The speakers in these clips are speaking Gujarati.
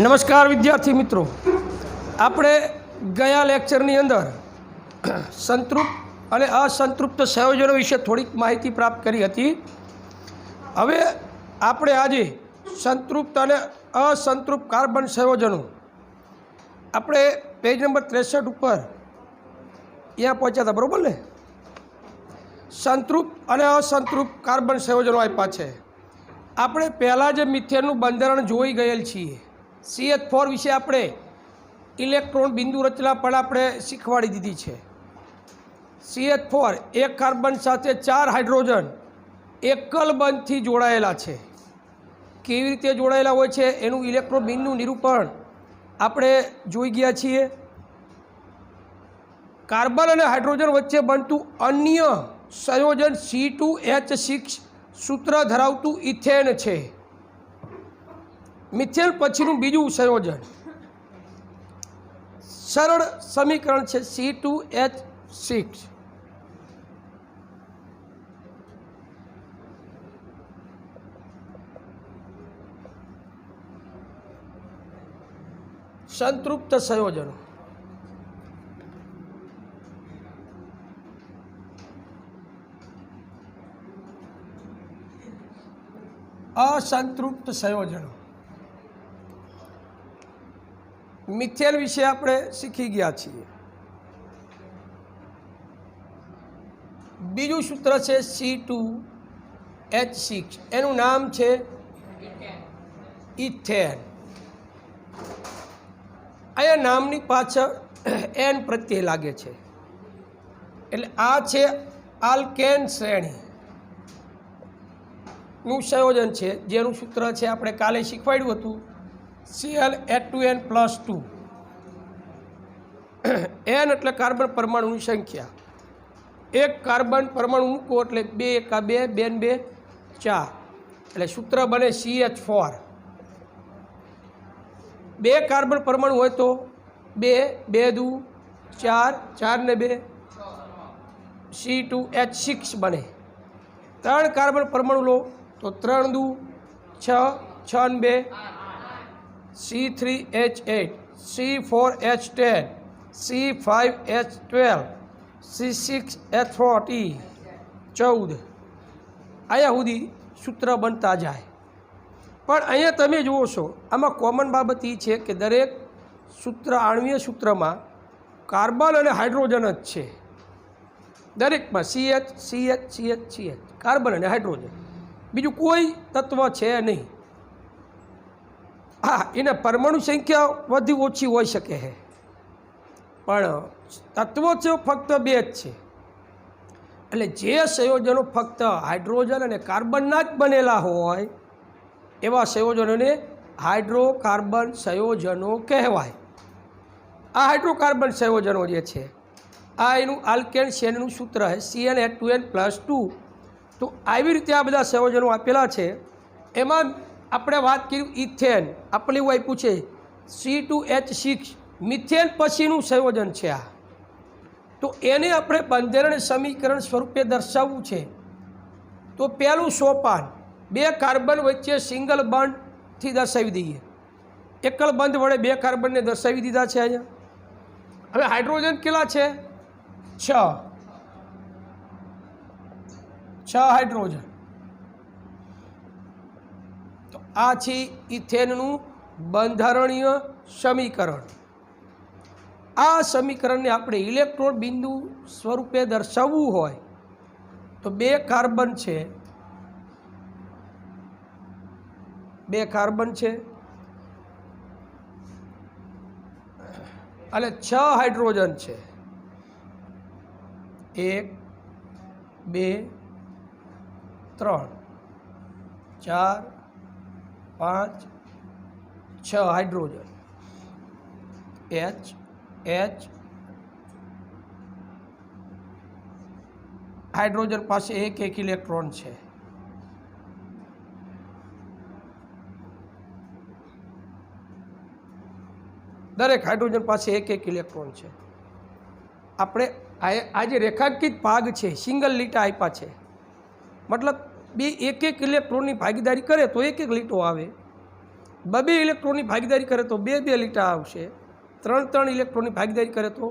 નમસ્કાર વિદ્યાર્થી મિત્રો, આપણે ગયા લેક્ચરની અંદર સંતૃપ્ત અને અસંતૃપ્ત સંયોજનો વિશે થોડીક માહિતી પ્રાપ્ત કરી હતી. હવે આપણે આજે સંતૃપ્ત અને અસંતૃપ્ત કાર્બન સંયોજનો આપણે પેજ નંબર 63 ઉપર અહીંયા પહોંચ્યા હતા, બરાબર ને? સંતૃપ્ત અને અસંતૃપ્ત કાર્બન સંયોજનો આપ્યા છે. આપણે પહેલાં જે મિથેનનું બંધારણ જોઈ ગયેલ છીએ, CH4 વિશે આપણે ઇલેક્ટ્રોન બિંદુ રચના પણ આપણે શીખવાડી દીધી છે. CH4 એક કાર્બન સાથે 4 હાઇડ્રોજન એકલ બંધથી જોડાયેલા છે. કેવી રીતે જોડાયેલા હોય છે એનું ઇલેક્ટ્રોન બિંદુ નિરૂપણ આપણે જોઈ ગયા છીએ. કાર્બન અને હાઇડ્રોજન વચ્ચે બનતું અન્ય સંયોજન C2H6 સૂત્ર ધરાવતું ઇથેન છે. મિથેન પછીનું બીજું સંયોજન સરળ સમીકરણ છે C2H6. સંતૃપ્ત સંયોજનો અસંતૃપ્ત સંયોજનો. મિથેન વિશે આપણે શીખી ગયા છીએ. બીજું સૂત્ર છે C2H6, એનું નામ છે ઇથેન. અહીંયા નામની પાછળ એન પ્રત્યય લાગે છે, એટલે આ છે આલ્કેન શ્રેણીનું સંયોજન છે, જેનું સૂત્ર છે આપણે કાલે શીખવાડ્યું હતું, Cl(H2n+2). n એટલે કાર્બન પરમાણુની સંખ્યા. એક કાર્બન પરમાણુ મૂકો એટલે 2 × 2, 2 × 2 4, એટલે સૂત્ર બને CH4. 2 કાર્બન પરમાણુ હોય તો 2, 2 દુ 4, 4 ને 2 C2H6 બને. 3 કાર્બન પરમાણુ લો તો 3 દુ 6, 6 ને 2 C3H8, C4H10, C5H12, C6H14, 14. અહીંયા સુધી સૂત્ર બનતા જાય. પણ અહીંયા તમે જુઓ છો, આમાં કોમન બાબત એ છે કે દરેક સૂત્ર, આણ્વીય સૂત્રમાં કાર્બન અને હાઇડ્રોજન જ છે. દરેકમાં CH CH CH CH, carbon અને હાઇડ્રોજન, બીજું કોઈ તત્વ છે નહીં. હા, એને પરમાણુ સંખ્યા વધુ ઓછી હોઈ શકે છે, પણ તત્વો છે ફક્ત 2 જ છે. એટલે જે સંયોજનો ફક્ત હાઇડ્રોજન અને કાર્બનના જ બનેલા હોય એવા સંયોજનોને હાઇડ્રોકાર્બન સંયોજનો કહેવાય. આ હાઇડ્રોકાર્બન સંયોજનો જે છે, આ એનું આલ્કેન શ્રેણીનું સૂત્ર છે Cl(H2n+2). તો આવી રીતે આ બધા સંયોજનો આપેલા છે. એમાં આપણે વાત કરી ઇથેન, આપણે એવું આપ્યું છે C2H6, મિથેન પછીનું સંયોજન છે આ. તો એને આપણે બંધારણ સમીકરણ સ્વરૂપે દર્શાવવું છે. તો પહેલું સોપાન 2 કાર્બન વચ્ચે સિંગલ બોન્ડથી દર્શાવી દઈએ. એકલ બંધ વડે 2 કાર્બનને દર્શાવી દીધા છે અહીંયા. હવે હાઇડ્રોજન કેટલા છે? 6 હાઇડ્રોજન. તો આ છે ઇથેનનું બંધારણીય સમીકરણ. આ સમીકરણને આપણે ઇલેક્ટ્રોન બિંદુ સ્વરૂપે દર્શાવવું હોય તો 2 કાર્બન છે, 2 કાર્બન છે અને 6 હાઇડ્રોજન છે. 1 2 3 4 5 6 હાઇડ્રોજન. H હાઇડ્રોજન પાસે 1 ઇલેક્ટ્રોન છે. દરેક હાઇડ્રોજન પાસે 1 ઇલેક્ટ્રોન છે. આપણે આ જે રેખાંકિત ભાગ છે, સિંગલ લીટા આપ્યા છે, મતલબ બે 1 ઇલેક્ટ્રોનની ભાગીદારી કરે તો 1 લીટો આવે. 2 ઇલેક્ટ્રોનની ભાગીદારી કરે તો 2 લીટા આવશે, 3 ઇલેક્ટ્રોનની ભાગીદારી કરે તો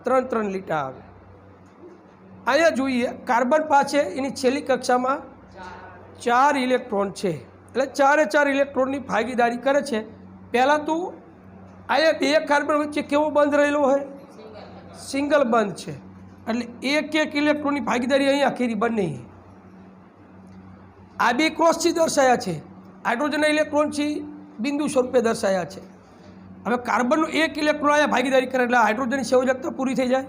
3 લીટા આવે. અહીંયા જોઈએ કાર્બન પાસે એની છેલ્લી કક્ષામાં 4 ઇલેક્ટ્રોન છે, એટલે 4 ઇલેક્ટ્રોનની ભાગીદારી કરે છે. પહેલાં તો અહીંયા 2 કાર્બન વચ્ચે કેવો બંધ રહેલો હોય? સિંગલ બંધ છે, એટલે 1 ઇલેક્ટ્રોનની ભાગીદારી અહીંયા કરી બંને. આ 2 ક્રોસથી દર્શાયા છે, હાઇડ્રોજનના ઇલેક્ટ્રોનથી બિંદુ સ્વરૂપે દર્શાયા છે. હવે કાર્બનનું 1 ઇલેક્ટ્રોન અહીંયા ભાગીદારી કરે એટલે હાઇડ્રોજનની સંયોજકતા પૂરી થઈ જાય.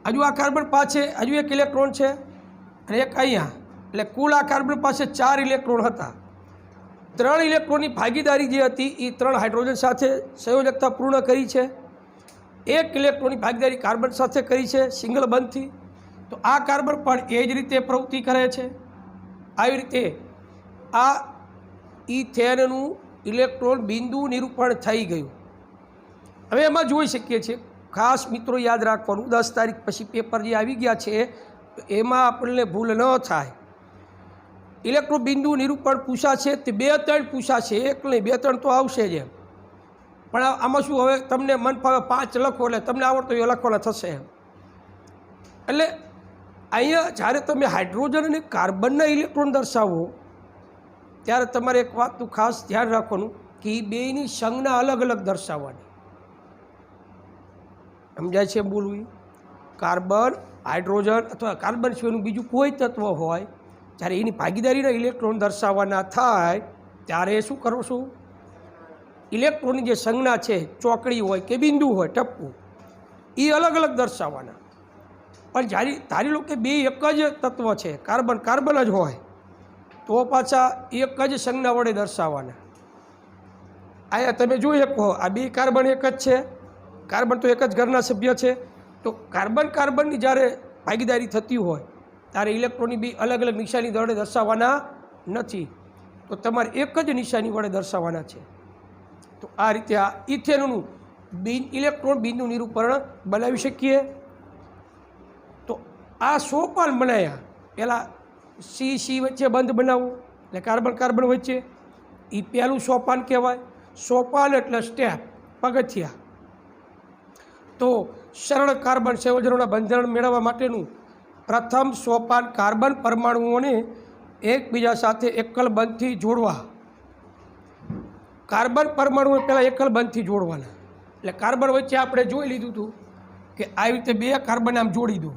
હજુ આ કાર્બન પાસે હજુ 1 ઇલેક્ટ્રોન છે અને 1 અહીંયા, એટલે કુલ આ કાર્બન પાસે 4 ઇલેક્ટ્રોન હતા. 3 ઇલેક્ટ્રોનની ભાગીદારી જે હતી એ 3 હાઇડ્રોજન સાથે સંયોજકતા પૂર્ણ કરી છે. 1 ઇલેક્ટ્રોનની ભાગીદારી કાર્બન સાથે કરી છે સિંગલ બંધથી. તો આ કાર્બન પણ એ જ રીતે પ્રવૃત્તિ કરે છે. આવી રીતે આ ઇથેનનું ઇલેક્ટ્રોન બિંદુ નિરૂપણ થઈ ગયું. હવે એમાં જોઈ શકીએ છીએ, ખાસ મિત્રો યાદ રાખવાનું, 10 તારીખ પછી પેપર જે આવી ગયા છે એમાં આપણને ભૂલ ન થાય. ઇલેક્ટ્રોન બિંદુ નિરૂપણ પૂછાશે તે 2-3 પૂછાશે, 1 નહીં 2-3 તો આવશે જ. પણ આમાં શું, હવે તમને મન ફાવે 5 લખો એટલે તમને આવડતો એ લખવાના થશે. એટલે અહીંયા જ્યારે તમે હાઇડ્રોજન અને કાર્બનના ઇલેક્ટ્રોન દર્શાવો ત્યારે તમારે એક વાતનું ખાસ ધ્યાન રાખવાનું કે એ બેની સંજ્ઞા અલગ અલગ દર્શાવવાની. સમજાય છે બોલવું? કાર્બન, હાઇડ્રોજન અથવા કાર્બન સિવાયનું બીજું કોઈ તત્વ હોય, જ્યારે એની ભાગીદારીના ઇલેક્ટ્રોન દર્શાવવાના થાય ત્યારે શું કરશું? ઇલેક્ટ્રોનની જે સંજ્ઞા છે, ચોકડી હોય કે બિંદુ હોય, ટપકું, એ અલગ અલગ દર્શાવવાના. પણ જ્યારે ધારી લો કે 2 એક જ તત્વ છે, કાર્બન જ હોય, તો પાછા એક જ સંજ્ઞા વડે દર્શાવવાના. અહીંયા તમે જોઈ શકો આ 2 કાર્બન એક જ છે, કાર્બન તો એક જ ઘરના સભ્ય છે. તો કાર્બનની જ્યારે ભાગીદારી થતી હોય ત્યારે ઇલેક્ટ્રોનની 2 અલગ અલગ નિશાની વડે દર્શાવવાના નથી, તો તમારે એક જ નિશાની વડે દર્શાવવાના છે. તો આ રીતે આ ઇથેનનું ઇલેક્ટ્રોન બિંદુ નિરૂપણ બનાવી શકીએ. તો આ સોપાન બનાવ્યા. પહેલાં સી વચ્ચે બંધ બનાવવું, એટલે કાર્બન વચ્ચે, એ પહેલું સોપાન કહેવાય. સોપાન એટલે સ્ટેપ, પગથિયા. તો સરળ કાર્બન સંયોજનોના બંધારણ મેળવવા માટેનું પ્રથમ સોપાન કાર્બન પરમાણુઓને એકબીજા સાથે એકલ બંધથી જોડવા. કાર્બન પરમાણુઓ પહેલાં એકલ બંધથી જોડવાના. એટલે કાર્બન વચ્ચે આપણે જોઈ લીધું હતું કે આવી રીતે 2 કાર્બન આમ જોડી દો.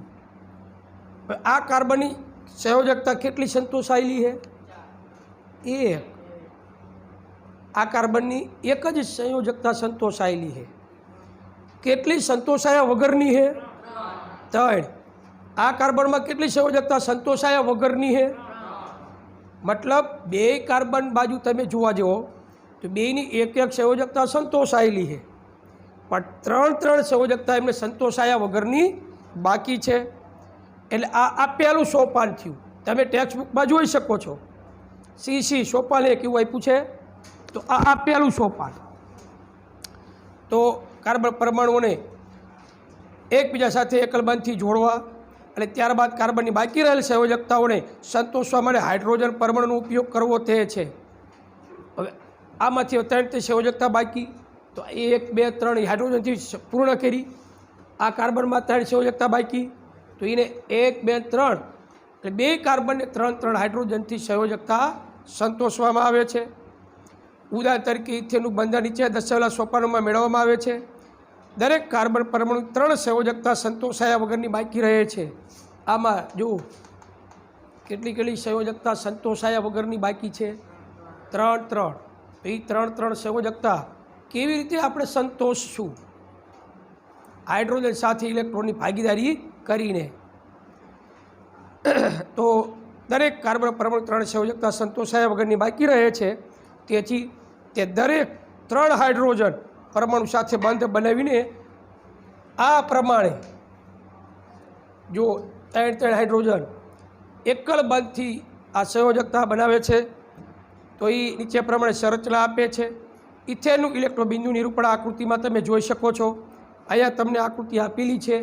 આ કાર્બનની સંયોજકતા કેટલી સંતોષાયેલી છે? 1. આ કાર્બનની એક જ સંયોજકતા સંતોષાયેલી છે. કેટલી સંતોષાયા વગરની છે? 3. આ કાર્બનમાં કેટલી સંયોજકતા સંતોષાયા વગરની છે? મતલબ 2 કાર્બન બાજુ તમે જોવા જાઓ તો 2ની એક સંયોજકતા સંતોષાયેલી છે, પણ 3 સંયોજકતા એમને સંતોષાયા વગરની બાકી છે. એટલે આ પહેલું સોપાન થયું. તમે ટેક્સ્ટ બુકમાં જોઈ શકો છો, સી સોપાન 1 એવું આપ્યું છે. તો આ પહેલું સોપાન. તો કાર્બન પરમાણુઓને એકબીજા સાથે એકલ બંધથી જોડવા અને ત્યારબાદ કાર્બનની બાકી રહેલ સંયોજકતાઓને સંતોષવા માટે હાઇડ્રોજન પરમાણુનો ઉપયોગ કરવો તે છે. હવે આમાંથી 3 સંયોજકતા બાકી, તો 1, 2, 3 હાઇડ્રોજનથી પૂર્ણ કરી. આ કાર્બનમાં 3 સંયોજકતા બાકી, તો એને 1, 2, 3 એટલે 2 કાર્બનને 3 હાઇડ્રોજનથી સંયોજકતા સંતોષવામાં આવે છે. ઉદાહરણ તરીકે ઇથેનનું બંધારણ નીચે દર્શાવેલા સોપાનોમાં મેળવવામાં આવે છે. દરેક કાર્બન પરમાણુ 3 સંયોજકતા સંતોષાયા વગરની બાકી રહે છે. આમાં જો કેટલી સંયોજકતા સંતોષાયા વગરની બાકી છે? 3. તો એ 3 સંયોજકતા કેવી રીતે આપણે સંતોષશું? હાઇડ્રોજન સાથે ઇલેક્ટ્રોનની ભાગીદારી કરીને. તો દરેક કાર્બન પરમાણુ 3 સંયોજકતા સંતોષાયા વગરની બાકી રહે છે. તેથી તે દરેક 3 હાઇડ્રોજન પરમાણુ સાથે બંધ બનાવીને આ પ્રમાણે જો 3 હાઇડ્રોજન એકલ બંધથી આ સંયોજકતા બનાવે છે. તો એ નીચે પ્રમાણે સંરચના આપે છે. ઇથેનનું ઇલેક્ટ્રોન બિંદુ નિરૂપણ આકૃતિમાં તમે જોઈ શકો છો. અહીંયા તમને આકૃતિ આપેલી છે,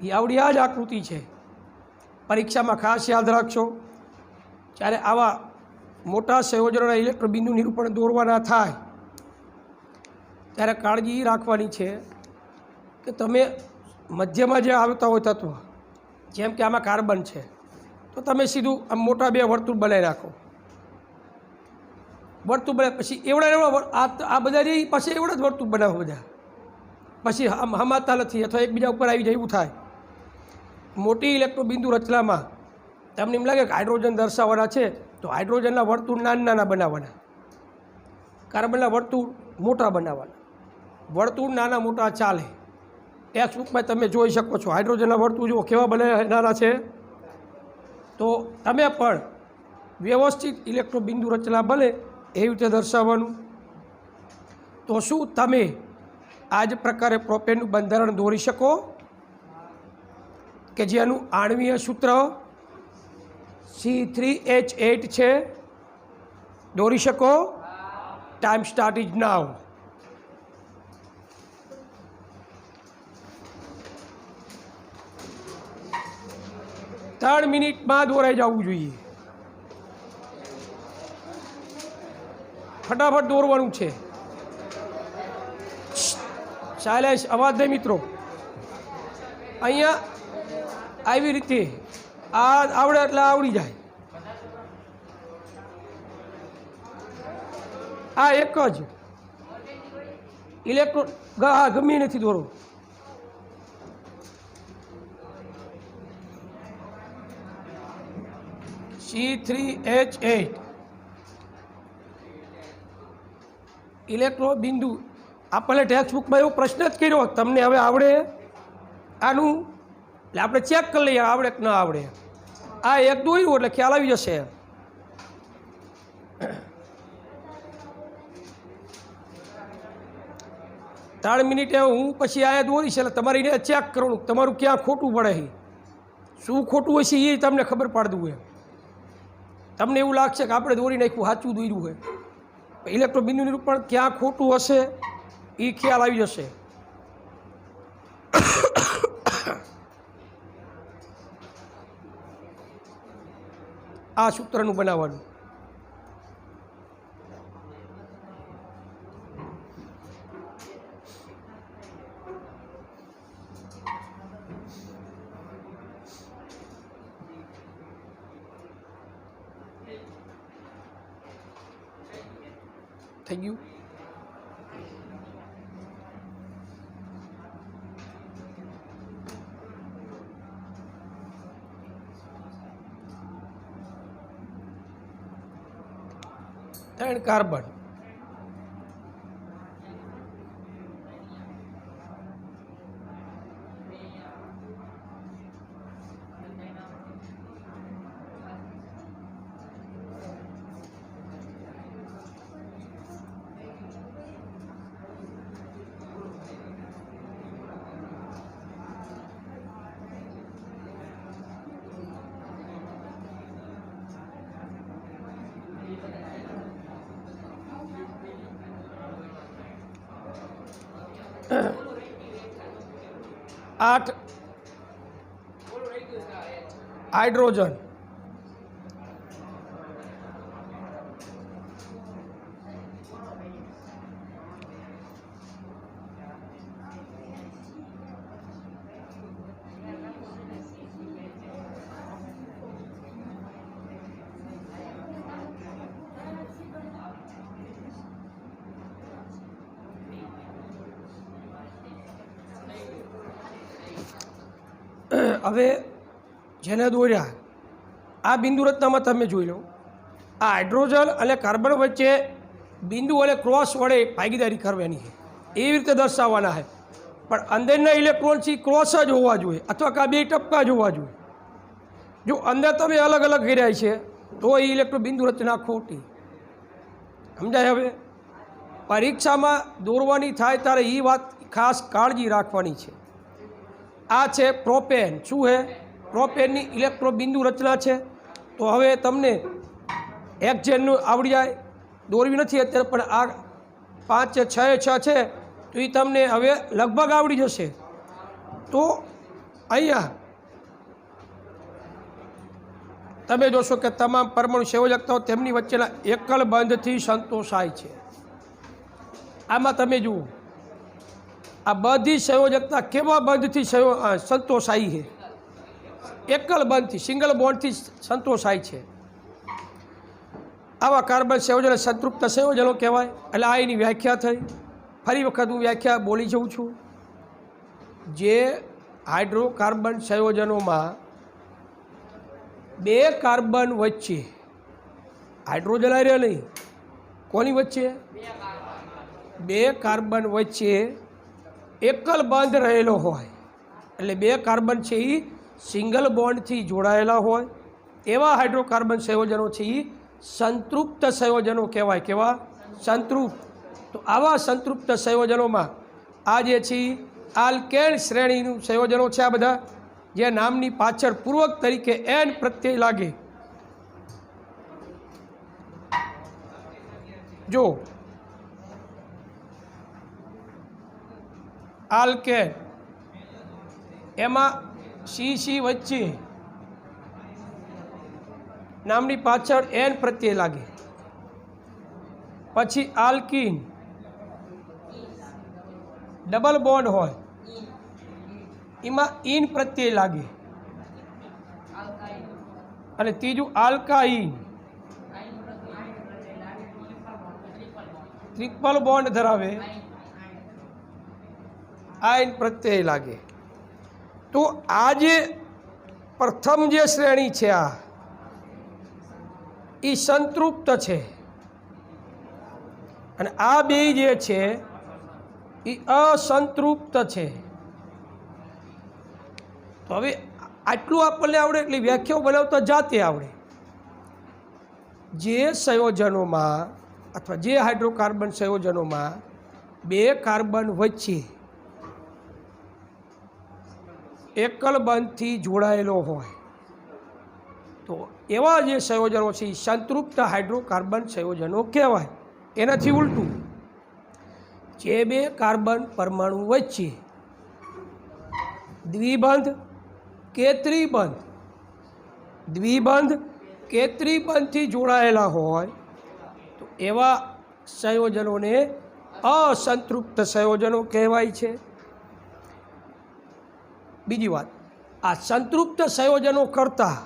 એ આવડી આ જ આકૃતિ છે. પરીક્ષામાં ખાસ યાદ રાખશો, જ્યારે આવા મોટા સંયોજનોના ઇલેક્ટ્રોબિંદુ નિરૂપણ દોરવાના થાય ત્યારે કાળજી એ રાખવાની છે કે તમે મધ્યમાં જે આવતા હોય તત્વ, જેમ કે આમાં કાર્બન છે, તો તમે સીધું આમ મોટા બે વર્તુળ બનાવી નાખો. વર્તુળ બનાવે પછી એવડા આ બધા જે પછી એવડા જ વર્તુળ બનાવો બધા, પછી હમાતા નથી અથવા એકબીજા ઉપર આવી જાય એવું થાય. મોટી ઇલેક્ટ્રોબિંદુ રચનામાં તમને એમ લાગે કે હાઇડ્રોજન દર્શાવવાના છે તો હાઇડ્રોજનના વર્તુળ નાના નાના બનાવવાના, કાર્બનના વર્તુળ મોટા બનાવવાના. વર્તુળ નાના મોટા ચાલે. ટેક્સ્ટબુકમાં તમે જોઈ શકો છો હાઇડ્રોજનના વર્તુળ જુઓ કેવા બનાવવાના છે. તો તમે પણ વ્યવસ્થિત ઇલેક્ટ્રોબિંદુ રચના બને એવી રીતે દર્શાવવાનું. તો શું તમે આ જ પ્રકારે પ્રોપેનનું બંધારણ દોરી શકો કે જેનું આણ્વીય સૂત્ર C3H8 છે? દોરી શકો? Time start is now. ત્રણ મિનિટમાં દોરાઈ જવું જોઈએ. ફટાફટ દોરવાનું છે. સાયલેન્સ, અવાજ નહીં મિત્રો. અહીંયા આવી રીતે આ આવડે એટલે આવડી જાય. આ એક જ ઇલેક્ટ્રોન ગમે નથી દોરો. C3H8 ઇલેક્ટ્રોન બિંદુ. આપણને ટેક્સ્ટબુકમાં એવો પ્રશ્ન જ કર્યો, તમને હવે આવડે આનું? એટલે આપણે ચેક કરી લઈએ આવડે કે ના આવડે. આ એક દોર્યું એટલે ખ્યાલ આવી જશે. ત્રણ મિનિટે હું પછી આ દોરીશ એટલે તમારે એને ચેક કરવાનું તમારું ક્યાં ખોટું પડે છે, શું ખોટું હશે એ તમને ખબર પાડવું હોય. તમને એવું લાગશે કે આપણે દોરી નાખ્યું સાચું દોર્યું હોય, ઇલેક્ટ્રોબિંદુ નિરૂપણ ક્યાં ખોટું હશે એ ખ્યાલ આવી જશે. આ સૂત્રનું બનાવવાનું. થઈ ગયું? ત્રણ કાર્બન. આઠ હાઇડ્રોજન. હવે જેને દોર્યા આ બિંદુ રચનામાં તમે જોઈ લો, આ હાઇડ્રોજન અને કાર્બન વચ્ચે બિંદુ અને ક્રોસ વડે ભાગીદારી કરવાની છે, એવી રીતે દર્શાવવાના છે. પણ અંદરના ઇલેક્ટ્રોન્સથી ક્રોસ જ હોવા જોઈએ અથવા કાં બે ટપકા જ હોવા જોઈએ. જો અંદર તમે અલગ અલગ કર્યા છે તો એ ઇલેક્ટ્રો બિંદુ રચના ખોટી. સમજાય? હવે પરીક્ષામાં દોરવાની થાય ત્યારે એ વાત ખાસ કાળજી રાખવાની છે. આ છે પ્રોપેન. શું છે? પ્રોપેનની ઇલેક્ટ્રો બિંદુ રચના છે. તો હવે તમને એક્ઝેનનું આવડી જાય. દોરવી નથી અત્યારે પણ આ 5 6 છે તો એ તમને હવે લગભગ આવડી જશે. તો અહીંયા તમે જોશો કે તમામ પરમાણુ સંયોજકતાઓ તેમની વચ્ચેના એકલ બંધથી સંતોષાય છે। આમાં તમે જુઓ આ બધી સંયોજકતા કેવા બંધથી સંતોષાય છે? એકલ બંધથી, સિંગલ બોન્ડથી સંતોષાય છે। આવા કાર્બન સંયોજનો સંતૃપ્ત સંયોજનો કહેવાય। એટલે આ એની વ્યાખ્યા થઈ। ફરી વખત હું વ્યાખ્યા બોલી જાઉં છું। જે હાઇડ્રોકાર્બન સંયોજનોમાં બે કાર્બન વચ્ચે હાઇડ્રોજન આયર્ન નહીં, કોની વચ્ચે? બે કાર્બન વચ્ચે એકલ બંધ રહેલો હોય, એટલે બે કાર્બન છે એ સિંગલ બોન્ડથી જોડાયેલા હોય, એવા હાઇડ્રોકાર્બન સંયોજનો છે એ સંતૃપ્ત સંયોજનો કહેવાય। કેવા? સંતૃપ્ત। તો આવા સંતૃપ્ત સંયોજનોમાં આ જે છે આલ્કેન શ્રેણીનું સંયોજનો છે, આ બધા જે નામની પાછળ પૂર્વક તરીકે એન પ્રત્યય લાગે। જો આલ્કેન એમાં સી વચ્ચે નામની પાછળ એન પ્રત્યય લાગે। પછી આલ્કીન ડબલ બોન્ડ હોય, એમાં ઇન પ્રત્યય લાગે। અને ત્રીજું આલ્કાઇન ટ્રિપલ બોન્ડ ધરાવે, આઇન પ્રત્યય લાગે। તો આ જે પ્રથમ જે શ્રેણી છે આ એ સંતૃપ્ત છે, અને આ બે જે છે એ અસંતૃપ્ત છે। તો હવે આટલું આપણને આવડે એટલે વ્યાખ્યાઓ બનાવતા જાતે આવડે। જે સંયોજનોમાં અથવા જે હાઇડ્રોકાર્બન સંયોજનોમાં બે કાર્બન વચ્ચે એકલ બંધથી જોડાયેલો હોય, તો એવા જે સંયોજનો છે એ સંતૃપ્ત હાઇડ્રોકાર્બન સંયોજનો કહેવાય। એનાથી ઉલટું, જે બે કાર્બન પરમાણુ વચ્ચે દ્વિબંધ કે ત્રિબંધથી જોડાયેલા હોય, તો એવા સંયોજનોને અસંતૃપ્ત સંયોજનો કહેવાય છે। બીજી વાત, આ સંતૃપ્ત સંયોજનો કરતાં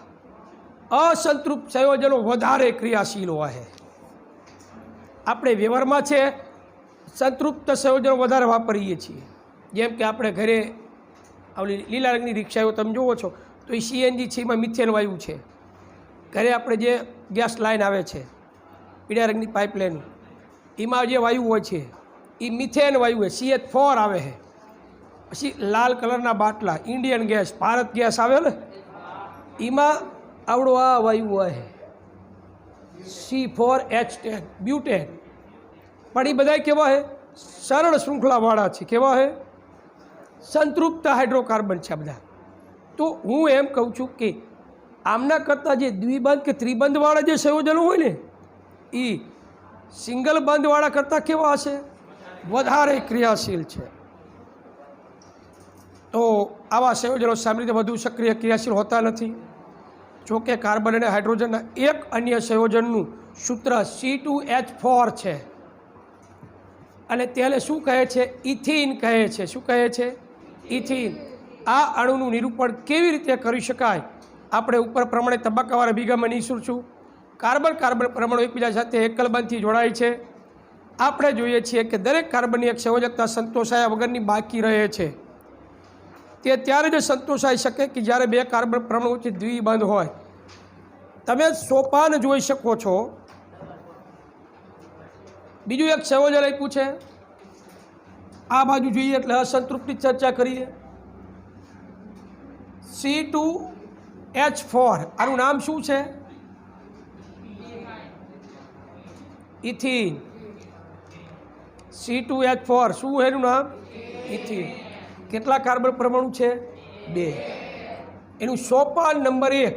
અસંતૃપ્ત સંયોજનો વધારે ક્રિયાશીલ હોય છે। આપણે વ્યવહારમાં છે સંતૃપ્ત સંયોજનો વધારે વાપરીએ છીએ। જેમ કે આપણે ઘરે આવલી લીલા રંગની રિક્ષાઓ તમે જુઓ છો તો એ સીએનજી છે, એમાં મિથેન વાયુ છે। ઘરે આપણે જે ગેસ લાઇન આવે છે પીળા રંગની પાઇપલાઇન, એમાં જે વાયુ હોય છે એ મિથેન વાયુ છે, CH4 આવે છે। પછી લાલ કલરના બાટલા ઇન્ડિયન ગેસ, ભારત ગેસ આવે ને, એમાં આવડો આ વાયુ હોય છે C4H10 બ્યુટેન। પણ એ બધા કેવા છે? સરળ શૃંખલાવાળા છે। કેવા છે? સંતૃપ્ત હાઇડ્રોકાર્બન છે બધા। તો હું એમ કહું છું કે આમના કરતાં જે દ્વિબંધ કે ત્રિબંધવાળા જે સંયોજનો હોય ને એ સિંગલ બંધવાળા કરતાં કેવા હશે? વધારે ક્રિયાશીલ છે। તો આવા સંયોજનો સામાન્ય રીતે વધુ સક્રિય ક્રિયાશીલ હોતા નથી। જોકે કાર્બન અને હાઇડ્રોજનના એક અન્ય સંયોજનનું સૂત્ર C2H4 છે, અને તેને શું કહે છે? ઇથિન કહે છે। શું કહે છે? ઇથિન। આ અણુનું નિરૂપણ કેવી રીતે કરી શકાય આપણે ઉપર પ્રમાણે તબક્કાવાર અભિગમમાં નિશીશું। કાર્બન પરમાણુ એકબીજા સાથે એકલ બંધથી જોડાય છે। આપણે જોઈએ છીએ કે દરેક કાર્બનની એક સંયોજકતા સંતોષાયા વગરની બાકી રહે છે। તે ત્યારે જ સંતોષાઈ શકે કે જ્યારે બે કાર્બન પરમાણુથી દ્વિબંધ હોય। તમે સોપાન જોઈ શકો છો। બીજું એક સંયોજન આપ્યું છે, આ બાજુ જોઈએ એટલે અસંતૃપ્તિ ચર્ચા કરીએ। C2H4 આનું નામ શું છે? ઇથિન। C2H4 શું છે એનું નામ? ઇથિન। કેટલા કાર્બન પરમાણુ છે? 2। એનું સોપાન નંબર 1,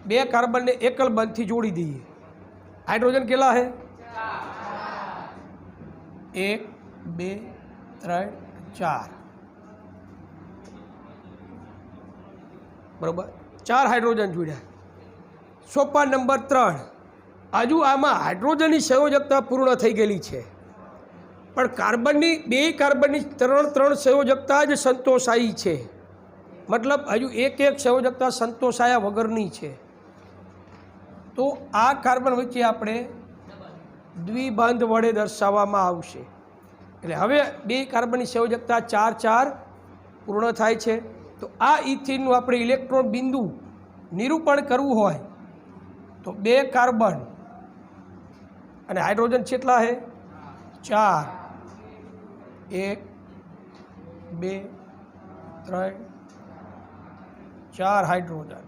બે કાર્બનને એકલ બંધથી જોડી દઈએ। હાઇડ્રોજન કેટલા છે? 1 2 3 4, બરાબર। 4 હાઇડ્રોજન જોડ્યા. સોપાન નંબર 3. હજુ આમાં હાઇડ્રોજનની સંયોજકતા પૂર્ણ થઈ ગયેલી છે, પણ કાર્બનની 2 કાર્બનની 3 સંયોજકતા જ સંતોષાઈ છે. મતલબ હજુ એક સંયોજકતા સંતોષાયા વગરની છે. તો આ કાર્બન વચ્ચે આપણે દ્વિબંધ વડે દર્શાવવામાં આવશે. એટલે હવે 2 કાર્બનની સંયોજકતા 4 પૂર્ણ થાય છે. તો આ ઇથિનનું આપણે ઇલેક્ટ્રોન બિંદુ નિરૂપણ કરવું હોય તો 2 કાર્બન અને હાઇડ્રોજન કેટલા છે? 4. 1 2 3 4 હાઇડ્રોજન.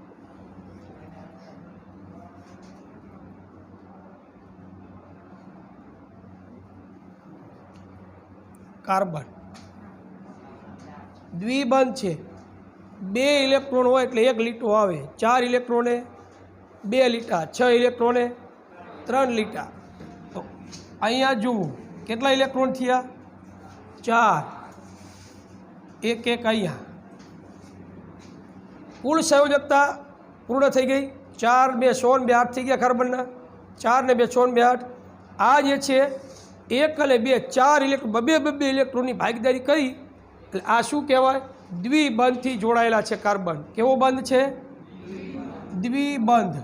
કાર્બન દ્વિબંધ છે. 2 ઇલેક્ટ્રોન હોય એટલે 1 લીટો આવે. 4 ઇલેક્ટ્રોને 2 લીટા, 6 ઇલેક્ટ્રોને 3 લીટા. તો અહીંયા જુઓ કેટલા ઇલેક્ટ્રોન થયા? 4. 1 અહીંયા. કુલ સંયોજકતા પૂર્ણ થઈ ગઈ. 4 2 16 2 8 થઈ ગયા કાર્બનના. 4 ને 2 16 2 8. આ જે છે 1 અને 2 4 ઇલેક્ટ્રોન બબે ઇલેક્ટ્રોનની ભાગીદારી કરી એટલે આ શું કહેવાય? દ્વિબંધથી જોડાયેલા છે કાર્બન. કેવો બંધ છે? દ્વિબંધ.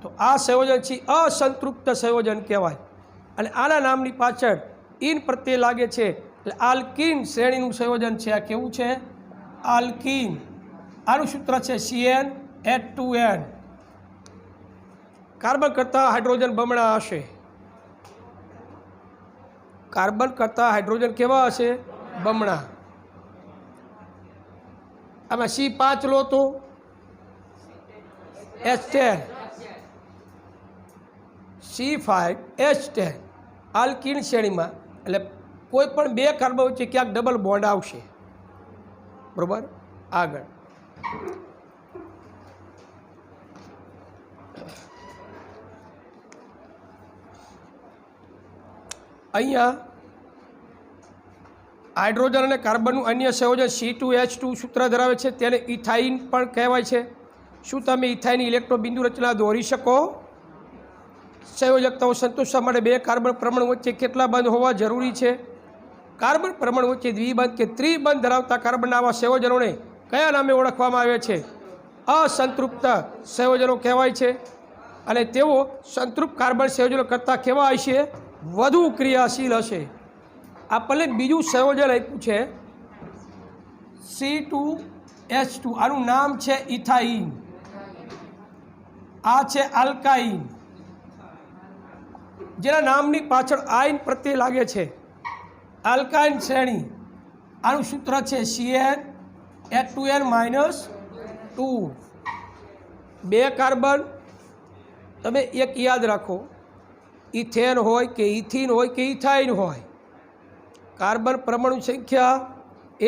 તો આ સંયોજન છે અસંતૃપ્ત સંયોજન કહેવાય. અને આના નામની પાછળ ઇન પ્રત્યય લાગે છે એટલે આલ્કીન શ્રેણીનું સંયોજન છે. આ કેવું છે? આલ્કીન. આનું સૂત્ર છે CnH2n. કાર્બન કરતાં હાઇડ્રોજન બમણા હશે. કાર્બન કરતાં હાઇડ્રોજન કેવા હશે? બમણા. આમાં C5 લો તો H10, C5H10 આલ્કીન શ્રેણીમાં. એટલે કોઈ પણ 2 કાર્બન વચ્ચે ક્યાંક ડબલ બોન્ડ આવશે. બરાબર. આગળ અહીંયા હાઇડ્રોજન અને કાર્બનનું અન્ય સંયોજન C2H2 સૂત્ર ધરાવે છે. તેને ઇથાઇન પણ કહેવાય છે. શું તમે ઇથાઇનની ઇલેક્ટ્રોન બિંદુ રચના દોરી શકો? સંયોજકતાઓ સંતોષવા માટે 2 કાર્બન પરમાણુ વચ્ચે કેટલા બંધ હોવા જરૂરી છે? કાર્બન પરમાણુ વચ્ચે દ્વિબંધ કે ત્રિબંધ ધરાવતા કાર્બનના આવા સંયોજનોને કયા નામે ઓળખવામાં આવે છે? અસંતૃપ્ત સંયોજનો કહેવાય છે. અને તેઓ સંતૃપ્ત કાર્બન સંયોજનો કરતાં કેવા હશે? વધુ ક્રિયાશીલ હશે. આપણને બીજું સંયોજન આપ્યું છે C2H2. આનું નામ છે ઇથાઇન. આ છે આલ્કાઇન, જેના નામની પાછળ આયન પ્રત્યય લાગે છે. આલ્કાઇન શ્રેણી. આનું સૂત્ર છે CnH2n-2. 2 કાર્બન. તમે એક યાદ રાખો, ઇથેન હોય કે ઇથિન હોય કે ઇથાઇન હોય, કાર્બન પરમાણુ સંખ્યા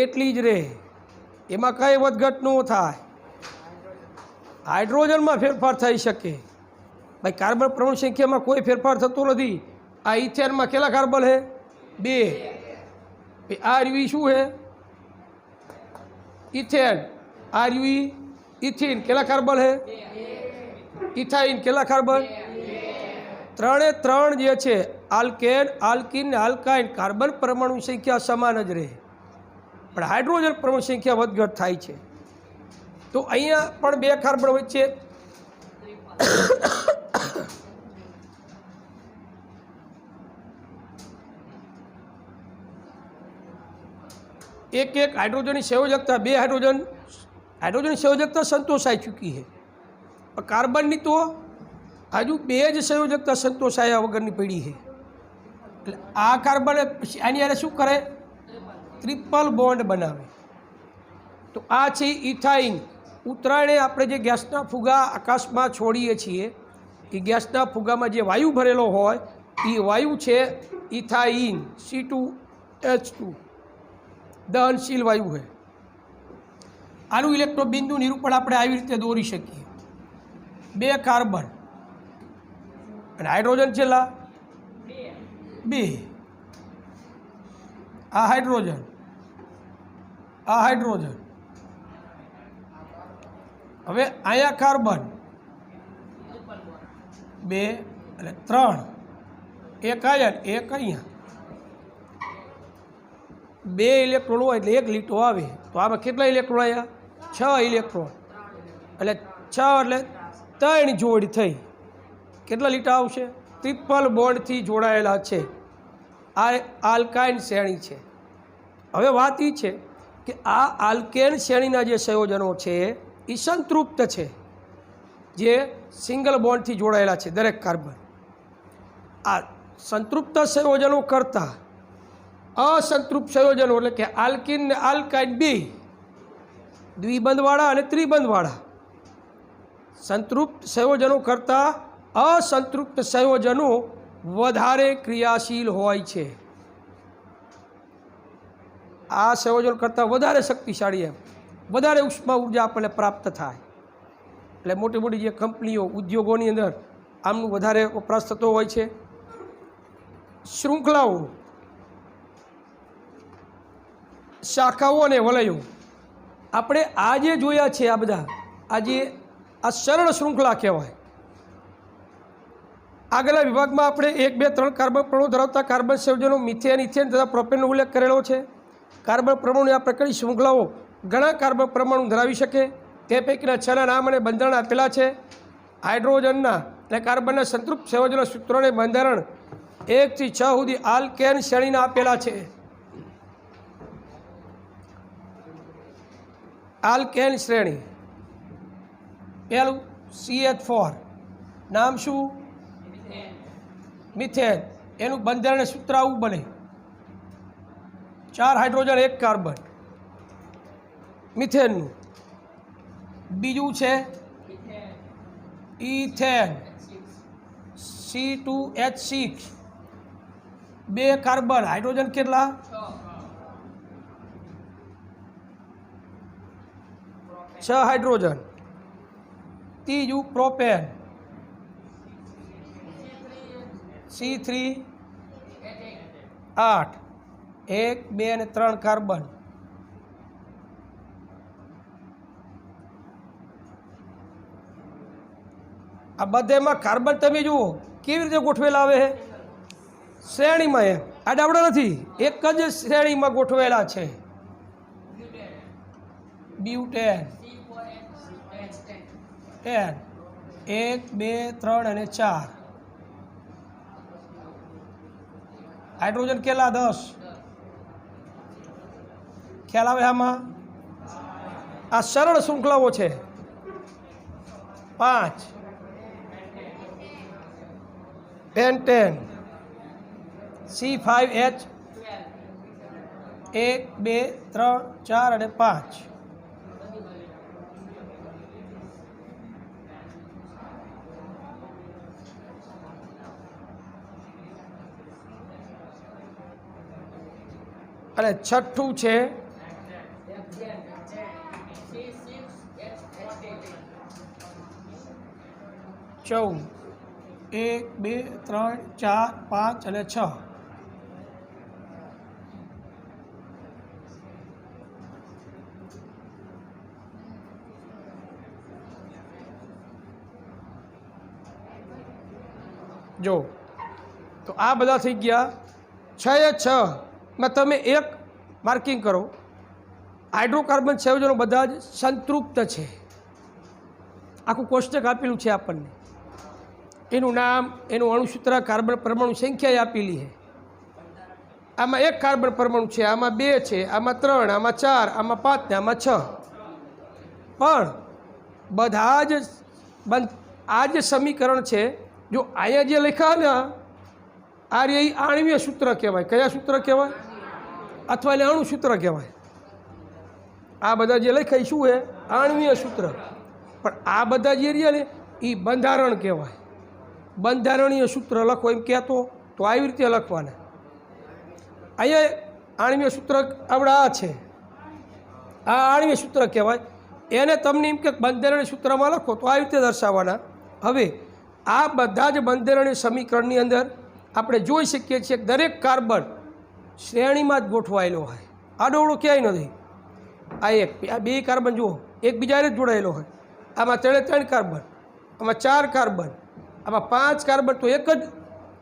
એટલી જ રહે. એમાં કંઈ વધઘટ ન થાય. હાઇડ્રોજનમાં ફેરફાર થઈ શકે. ભાઈ કાર્બન પરમાણુ સંખ્યામાં કોઈ ફેરફાર થતો નથી. આ ઇથેનમાં કેટલા કાર્બન છે? 2. આ RUE શું છે? ઇથેન. RUE ઇથિન કેટલા કાર્બન છે? ઇથાઇન કેટલા કાર્બન? 3 જે છે આલ્કેન, આલ્કીન ને આલ્કાઇન, કાર્બન પરમાણુ સંખ્યા સમાન જ રહે, પણ હાઇડ્રોજન પરમાણુ સંખ્યા વધઘટ થાય છે. તો અહીંયા પણ 2 કાર્બન વચ્ચે એક હાઇડ્રોજનની સંયોજકતા 2 હાઇડ્રોજનની સંયોજકતા સંતોષાઈ ચૂકી છે. પણ કાર્બનની તો હજુ 2 જ સંયોજકતા સંતોષાયા વગરની પડી છે. એટલે આ કાર્બન આની આને શું કરે? ટ્રિપલ બોન્ડ બનાવે. તો આ છે ઇથાઇન. ઉત્તરાયણે આપણે જે ગેસના ફુગા આકાશમાં છોડીએ છીએ, એ ગેસના ફુગામાં જે વાયુ ભરેલો હોય એ વાયુ છે ઇથાઇન. C2H2 દહનશીલ વાયુ છે. આનું ઇલેક્ટ્રોન બિંદુ નિરૂપણ આપણે આવી રીતે દોરી શકીએ. 2 કાર્બન અને હાઇડ્રોજન છેલ્લા 2. આ હાઇડ્રોજન, આ હાઇડ્રોજન, હવે અહીંયા કાર્બન 2 અને 3, એક આયન એક અહીંયા, 2 ઇલેક્ટ્રોન હોય એટલે 1 લીટો આવે. તો આમાં કેટલા ઇલેક્ટ્રોન આવ્યા? 6 ઇલેક્ટ્રોન. એટલે 6 એટલે 3 જોડી થઈ. કેટલા લીટર આવશે? ટ્રિપલ બોન્ડથી જોડાયેલા છે. આ આલ્કાઇન શ્રેણી છે. હવે વાત એ છે કે આ આલ્કેન શ્રેણીના જે સંયોજનો છે એ સંતૃપ્ત છે, જે સિંગલ બોન્ડથી જોડાયેલા છે દરેક કાર્બન. આ સંતૃપ્ત સંયોજનો કરતાં અસંતૃપ્ત સંયોજનો એટલે કે આલ્કિન ને આલ્કાઇન બી, દ્વિબંધવાળા અને ત્રિબંધવાળા, સંતૃપ્ત સંયોજનો કરતાં અસંતૃપ્ત સંયોજનો વધારે ક્રિયાશીલ હોય છે. આ સંયોજન કરતાં વધારે શક્તિશાળી, એમ વધારે ઉષ્મા ઉર્જા આપણને પ્રાપ્ત થાય. એટલે મોટી મોટી જે કંપનીઓ, ઉદ્યોગોની અંદર આમનું વધારે વપરાશ થતો હોય છે. શૃંખલાઓ, શાખાઓ અને વલયો આપણે આ જે જોયા છે, આ બધા આજે આ સરળ શૃંખલા કહેવાય. આગળના વિભાગમાં આપણે 1, 2, 3 કાર્બન પરમાણુ ધરાવતા કાર્બન સંયોજનો મિથેન, ઇથેન તથા પ્રોપેનનો ઉલ્લેખ કરેલો છે. કાર્બન પરમાણુની આ પ્રકારની શૃંખલાઓ ઘણા કાર્બન પરમાણુ ધરાવી શકે. તે પૈકીના 6ના નામ અને બંધારણ આપેલા છે. હાઇડ્રોજનના અને કાર્બનના સંતૃપ્ત સંયોજનો સૂત્રોને બંધારણ 1 થી 6 સુધી આલ્કેન શ્રેણીના આપેલા છે. આલ્કેન શ્રેણી પહેલું CH4, નામ શું? મિથેન. એનું બંધારણ સૂત્ર આવું બને: 4 હાઇડ્રોજન 1 કાર્બન, મિથેનનું. બીજું છે ઇથેન, C2H6, 2 કાર્બન, હાઇડ્રોજન કેટલા? 6 હાઇડ્રોજન. ત્રીજું પ્રોપેન, C3H8, 1, 2 અને 3 કાર્બન. આ બધામાં કાર્બન તમે જુઓ કેવી રીતે ગોઠવેલા આવે છે શ્રેણીમાં. એમ આડાવડા નથી, એક જ શ્રેણીમાં ગોઠવેલા છે. બ્યુટેન 10, 1, 2, 3 અને 4. હાઇડ્રોજન કેટલા? 10. ખ્યાલ આવે આમાં? આ સરળ શૃંખલાઓ છે. 5, પેન્ટેન, C5H, 1, 2, 3, 4 અને 5. અને છઠ્ઠું છે ચૌદ, 1, 2, 3, 4, 5 અને 6. જો તો આ બધા થઈ ગયા. 6 તમે એક માર્કિંગ કરો. હાઇડ્રોકાર્બન સંયોજનો બધા જ સંતૃપ્ત છે. આખું કોષ્ટક આપેલું છે આપણને. એનું નામ, એનું અણુસૂત્ર, કાર્બન પરમાણુ સંખ્યા આપેલી છે. આમાં 1 કાર્બન પરમાણુ છે, આમાં 2 છે, આમાં 3, આમાં 4, આમાં 5 ને આમાં 6. પણ બધા જ આ જે સમીકરણ છે, જો અહીંયા જે લખ્યા ને આ રે આણ્વીય સૂત્ર કહેવાય. કયા સૂત્ર કહેવાય? અથવા એને અણુસૂત્ર કહેવાય. આ બધા જે લખાય શું છે? આણ્વીય સૂત્ર. પણ આ બધા જે રહ્યા ને એ બંધારણ કહેવાય. બંધારણીય સૂત્ર લખો એમ કહેતો તો આવી રીતે લખવાના. અહીંયા આણ્વીય સૂત્ર આપણે આ છે, આ આણ્વીય સૂત્ર કહેવાય. એને તમને એમ કે બંધારણીય સૂત્રમાં લખો તો આવી રીતે દર્શાવવાના. હવે આ બધા જ બંધારણીય સમીકરણની અંદર આપણે જોઈ શકીએ છીએ કે દરેક કાર્બન શ્રેણીમાં જ ગોઠવાયેલો હોય, આડોવડો ક્યાંય નથી. આ 2 કાર્બન જુઓ એકબીજા જ જોડાયેલો હોય. આમાં 3 કાર્બન, આમાં 4 કાર્બન, આમાં 5 કાર્બન, તો એક જ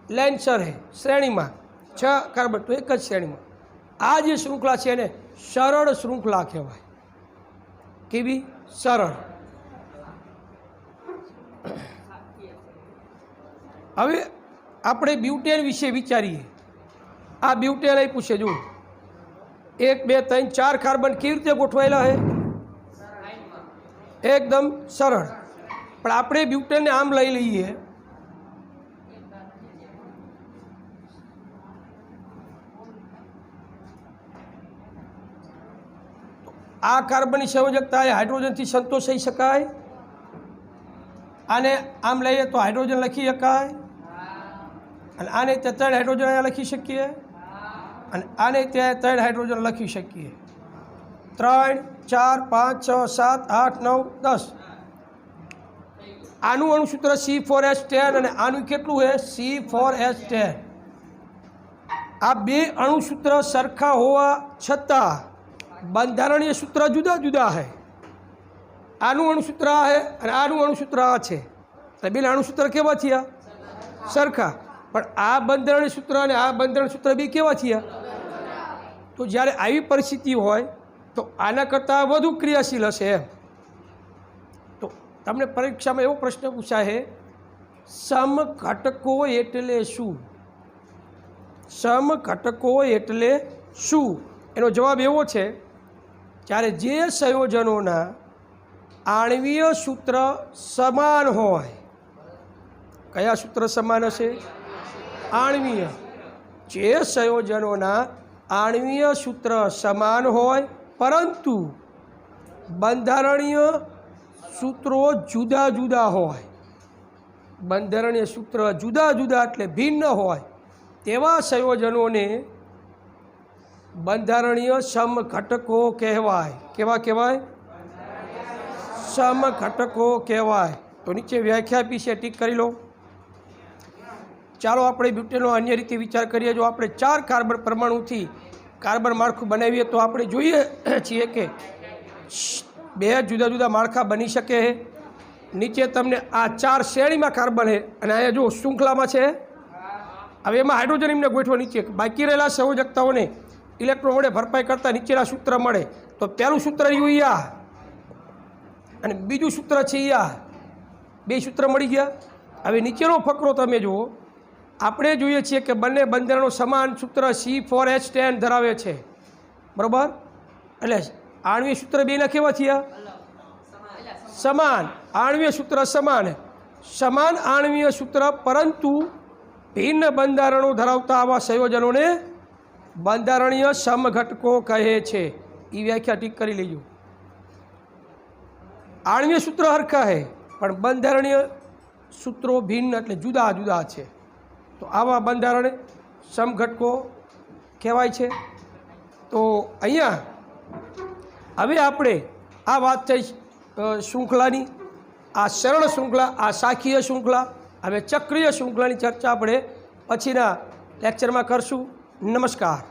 લાઇનસર है શ્રેણીમાં, 6 કાર્બન તો એક જ શ્રેણીમાં. આ જે શૃંખલા છે એને સરળ શૃંખલા કહેવાય. કેવી? સરળ. હવે આપણે બ્યુટેન વિશે વિચારીએ. આ બ્યુટેન આપ્યું છે, જુઓ 1 2 3 4 કાર્બન કેવી રીતે ગોઠવાયેલા છે? એકદમ સરળ. પણ આપણે બ્યુટેનને આમ લઈ લઈએ, આ કાર્બનની સંયોજકતા એ હાઇડ્રોજનથી સંતોષાઈ શકાય. આને આમ લઈએ તો હાઇડ્રોજન લખી શકાય, અને આને ત્યાં 3 હાઇડ્રોજન અહીંયા લખી શકીએ, અને આને ત્યાં 3 હાઇડ્રોજન લખી શકીએ. 3 4 5 6 7 8 9 10. આનું અણુસૂત્ર C4H10 અને આનું કેટલું છે? C4H10. આ બે અણુસૂત્ર સરખા હોવા છતાં બંધારણીય સૂત્ર જુદા જુદા છે. આનું અણુસૂત્ર આ છે અને આનું અણુસૂત્ર આ છે. બે અણુસૂત્ર કેવા થયા? સરખા. પણ આ બંધારણીય સૂત્ર અને આ બંધારણ સૂત્ર બે કેવા થયા? તો જ્યારે આવી પરિસ્થિતિ હોય તો આના કરતાં વધુ ક્રિયાશીલ હશે એમ. તો તમને પરીક્ષામાં એવો પ્રશ્ન પૂછાય, સમઘટકો એટલે શું? સમઘટકો એટલે શું? એનો જવાબ એવો છે, જ્યારે જે સંયોજનોના આણ્વીય સૂત્ર સમાન હોય. કયા સૂત્ર સમાન હશે? આણ્વીય. જે સંયોજનોના આણ્વીય સૂત્ર સમાન હોય પરંતુ બંધારણીય સૂત્રો જુદા જુદા હોય. બંધારણીય સૂત્ર જુદા જુદા એટલે ભિન્ન હોય તેવા સંયોજનોને બંધારણીય સમઘટકો કહેવાય. કેવા કહેવાય? સમઘટકો કહેવાય. તો નીચે વ્યાખ્યા આપી છે, ટીક કરી લો. ચાલો આપણે બ્યુટેનનો અન્ય રીતે વિચાર કરીએ. જો આપણે 4 કાર્બન પરમાણુથી કાર્બન માળખું બનાવીએ તો આપણે જોઈએ છીએ કે 2 જુદા જુદા માળખા બની શકે છે. નીચે તમને આ 4 શ્રેણીમાં કાર્બન છે અને અહીંયા જો શૃંખલામાં છે. હવે એમાં હાઇડ્રોજન એમને ગોઠવો નીચે. બાકી રહેલા સંયોજકતાઓને ઇલેક્ટ્રોન વડે ભરપાઈ કરતાં નીચેના સૂત્ર મળે. તો પહેલું સૂત્ર રહ્યું આ અને બીજું સૂત્ર છે આ. 2 સૂત્ર મળી ગયા. હવે નીચેનો ફકરો તમે જુઓ. આપણે જોઈએ છીએ કે બંને બંધારણો સમાન સૂત્ર C4H10 ધરાવે છે, બરાબર? એટલે આણ્વીય સૂત્ર બેના કેવા થયા? સમાન. આણ્વીય સૂત્ર સમાન. સમાન આણ્વીય સૂત્ર પરંતુ ભિન્ન બંધારણો ધરાવતા આવા સંયોજનોને બંધારણીય સમઘટકો કહે છે. એ વ્યાખ્યા ટીક કરી લેજો. આણ્વીય સૂત્ર હરખા છે પણ બંધારણીય સૂત્રો ભિન્ન એટલે જુદા જુદા છે. તો આવા બંધારણ સમઘટકો કહેવાય છે. તો અહીંયા હવે આપણે આ વાત થઈ શૃંખલાની, આ સરળ શૃંખલા, આ શાખીય શૃંખલા. હવે ચક્રીય શૃંખલાની ચર્ચા આપણે પછીના લેક્ચરમાં કરશું. નમસ્કાર.